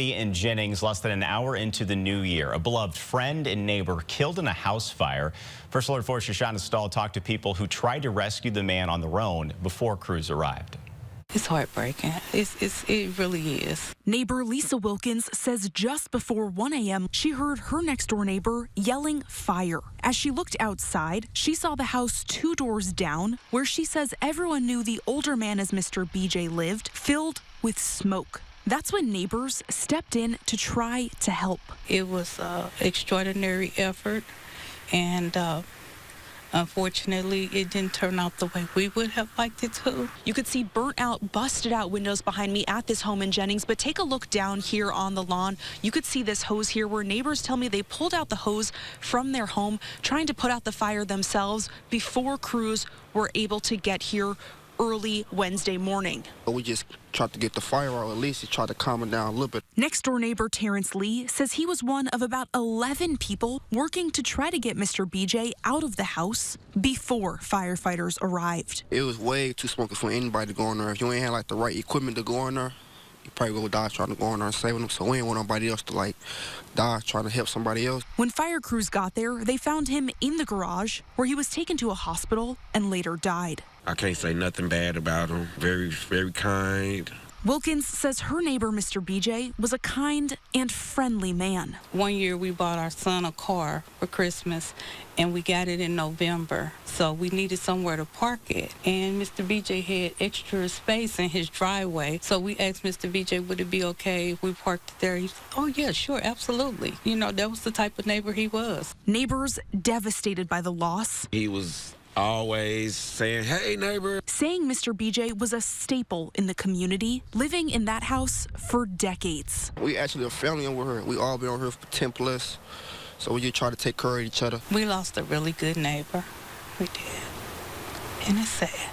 In Jennings, less than an hour into the new year, a beloved friend and neighbor killed in a house fire. First Alert 4's Shoshana Stahl talked to people who tried to rescue the man on their own before crews arrived. It's heartbreaking. It really is. Neighbor Lisa Wilkins says just before 1 a.m., she heard her next-door neighbor yelling fire. As she looked outside, she saw the house 2 doors down, where she says everyone knew the older man as Mr. BJ lived, filled with smoke. That's when neighbors stepped in to try to help. It was an extraordinary effort, and unfortunately, it didn't turn out the way we would have liked it to. You could see burnt out, busted out windows behind me at this home in Jennings, but take a look down here on the lawn. You could see this hose here where neighbors tell me they pulled out the hose from their home, trying to put out the fire themselves before crews were able to get here early Wednesday morning. We just tried to get the fire out, at least to try to calm it down a little bit. Next door neighbor Terrence Lee says he was one of about 11 people working to try to get Mr. BJ out of the house before firefighters arrived. It was way too smoky for anybody to go in there. If you ain't had like the right equipment to go in there, you probably go die trying to go in there and save them. So we ain't want nobody else to like die trying to help somebody else. When fire crews got there, they found him in the garage where he was taken to a hospital and later died. I can't say nothing bad about him. Very, very kind. Wilkins says her neighbor, Mr. BJ, was a kind and friendly man. One year we bought our son a car for Christmas, and we got it in November. So we needed somewhere to park it. And Mr. BJ had extra space in his driveway. So we asked Mr. BJ, would it be okay if we parked it there? He said, oh, yeah, sure, absolutely. You know, that was the type of neighbor he was. Neighbors devastated by the loss. He was always saying, hey, neighbor. Saying Mr. BJ was a staple in the community, living in that house for decades. We actually a family over here. We all been over here for 10 plus, so we just try to take care of each other. We lost a really good neighbor. We did. And it's sad.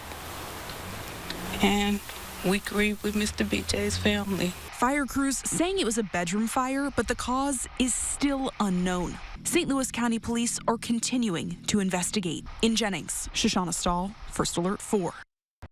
And we grieve with Mr. BJ's family. Fire crews saying it was a bedroom fire, but the cause is still unknown. St. Louis County Police are continuing to investigate. In Jennings, Shoshana Stahl, First Alert 4.